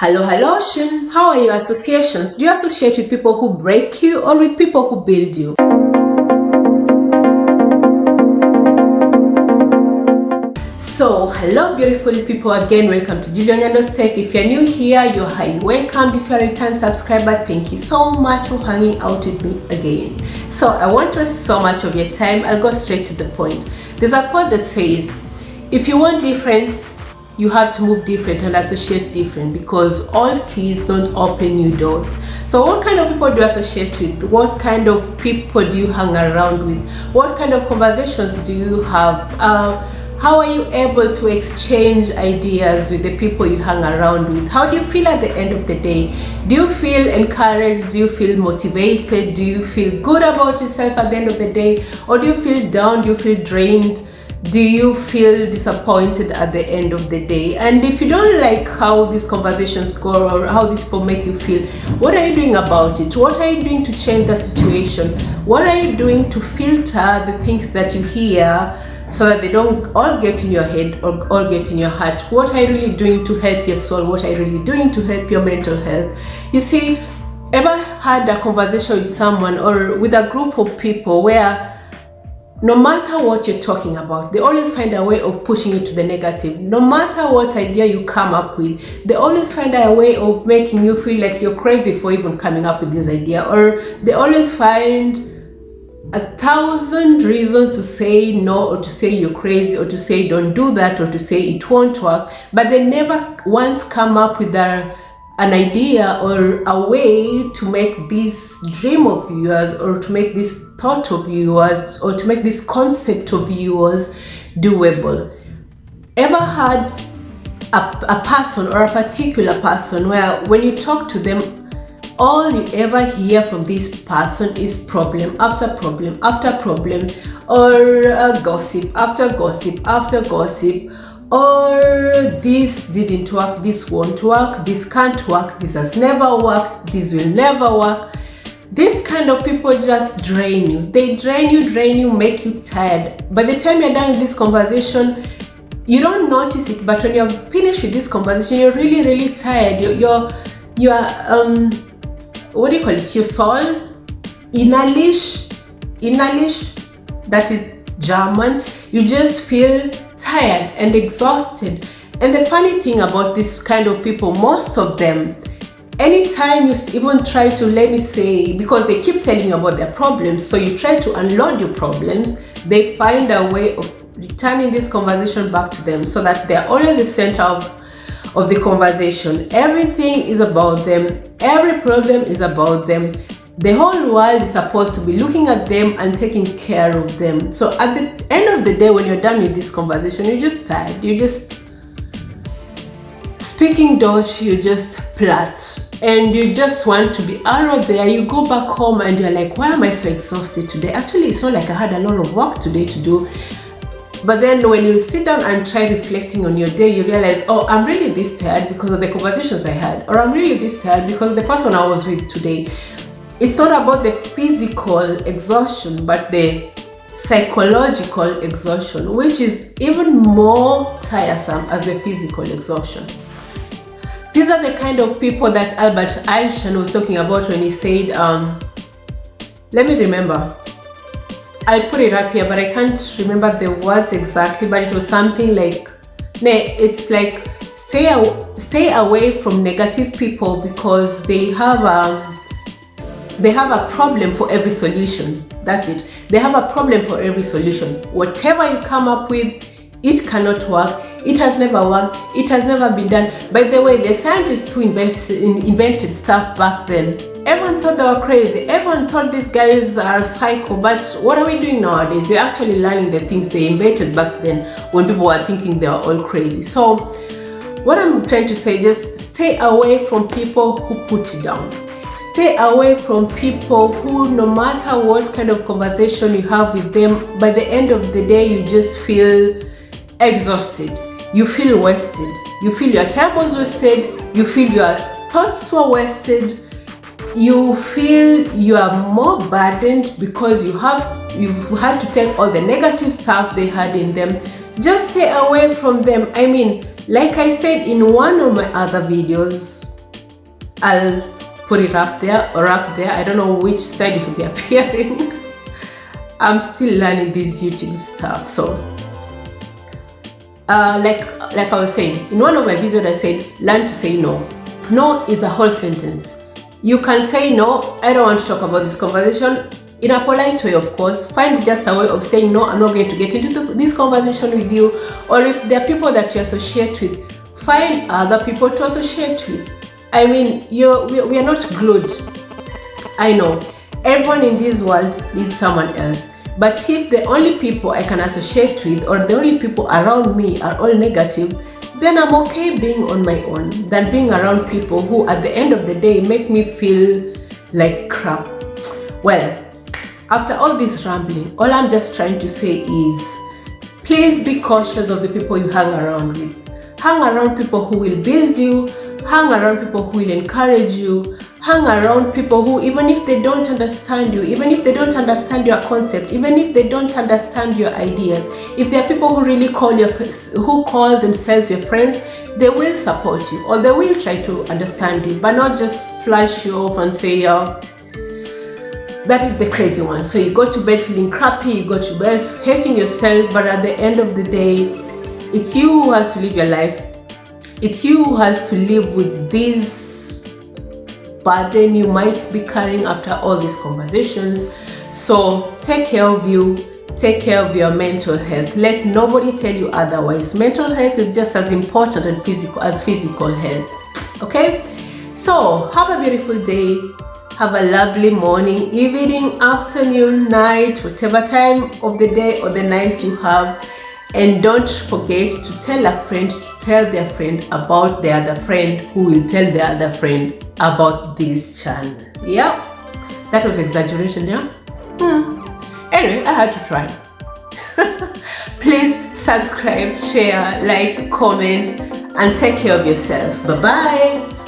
Hello, hello, Shin. How are your associations? Do you associate with people who break you or with people who build you? So, hello beautiful people again. Welcome to Julie Onyando's Tech. If you're new here, you're highly welcomed. If you're a return subscriber, thank you so much for hanging out with me again. So, I won't waste so much of your time. I'll go straight to the point. There's a quote that says, if you want different, you have to move different and associate different, because old keys don't open new doors. So what kind of people do you associate with? What kind of people do you hang around with? What kind of conversations do you have? How are you able to exchange ideas with the people you hang around with? How do you feel at the end of the day? Do you feel encouraged? Do you feel motivated? Do you feel good about yourself at the end of the day? Or do you feel down? Do you feel drained? Do you feel disappointed at the end of the day? And if you don't like how these conversations go or how these people make you feel, what are you doing about it? What are you doing to change the situation? What are you doing to filter the things that you hear so that they don't all get in your head or all get in your heart? What are you really doing to help your soul? What are you really doing to help your mental health? You see, ever had a conversation with someone or with a group of people where no matter what you're talking about, they always find a way of pushing it to the negative? No matter what idea you come up with, they always find a way of making you feel like you're crazy for even coming up with this idea, or they always find 1,000 reasons to say no, or to say you're crazy, or to say don't do that, or to say it won't work, but they never once come up with an idea or a way to make this dream of yours, or to make this thought of yours, or to make this concept of yours doable. Ever had a person or a particular person where when you talk to them, all you ever hear from this person is problem after problem after problem, or gossip after gossip after gossip, or this didn't work, this won't work, this can't work, this has never worked, this will never work? This kind of people just drain you. They drain you, make you tired. By the time you're done with this conversation, you don't notice it, but when you're finished with this conversation, you're really, really tired. You're what do you call it? Your soul, innerlich, that is German. You just feel tired and exhausted. And the funny thing about this kind of people, most of them, anytime you even try to, let me say, because they keep telling you about their problems, so you try to unload your problems, they find a way of returning this conversation back to them, so that they're always the center of the conversation. Everything is about them. Every problem is about them. The whole world is supposed to be looking at them and taking care of them. So at the end of the day, when you're done with this conversation, you're just tired. You're just speaking Dutch. You're just flat. And you just want to be out of there. You go back home and you're like, why am I so exhausted today? Actually, it's not like I had a lot of work today to do. But then when you sit down and try reflecting on your day, you realize, oh, I'm really this tired because of the conversations I had, or I'm really this tired because of the person I was with today. It's not about the physical exhaustion, but the psychological exhaustion, which is even more tiresome as the physical exhaustion. These are the kind of people that Albert Einstein was talking about when he said, let me remember. I put it up here, but I can't remember the words exactly, but it was something like, it's like, stay away from negative people, because they have a problem for every solution. That's it. They have a problem for every solution. Whatever you come up with, it cannot work. It has never worked. It has never been done. By the way, the scientists who invented stuff back then, everyone thought they were crazy. Everyone thought these guys are psycho. But what are we doing nowadays? We're actually learning the things they invented back then when people were thinking they were all crazy. So what I'm trying to say, just stay away from people who put you down. Stay away from people who, no matter what kind of conversation you have with them, by the end of the day, you just feel exhausted. You feel wasted. You feel your time was wasted. You feel your thoughts were wasted. You feel you are more burdened because you've had to take all the negative stuff they had in them. Just stay away from them. I mean, like I said in one of my other videos, I'll put it up there or up there. I don't know which side it will be appearing. I'm still learning this YouTube stuff. So like I was saying, in one of my videos I said, learn to say no. No is a whole sentence. You can say no, I don't want to talk about this conversation, in a polite way, of course. Find just a way of saying no, I'm not going to get into this conversation with you. Or if there are people that you associate with, find other people to associate with. I mean, we are not glued. I know everyone in this world needs someone else, but if the only people I can associate with or the only people around me are all negative, then I'm okay being on my own than being around people who at the end of the day make me feel like crap. Well, after all this rambling, all I'm just trying to say is, please be cautious of the people you hang around with. Hang around people who will build you, hang around people who will encourage you, hang around people who, even if they don't understand you, even if they don't understand your concept, even if they don't understand your ideas, if there are people who really call themselves your friends, they will support you or they will try to understand you, but not just flash you off and say, yeah, that is the crazy one. So you go to bed feeling crappy, you go to bed hating yourself, but at the end of the day, it's you who has to live your life. It's you who has to live with this burden you might be carrying after all these conversations. So take care of you, take care of your mental health. Let nobody tell you otherwise. Mental health is just as important and as physical health. Okay? So have a beautiful day. Have a lovely morning, evening, afternoon, night, whatever time of the day or the night you have. And don't forget to tell a friend to tell their friend about the other friend who will tell the other friend about this channel. Yeah, that was exaggeration, yeah? Anyway, I had to try. Please subscribe, share, like, comment, and take care of yourself. Bye-bye.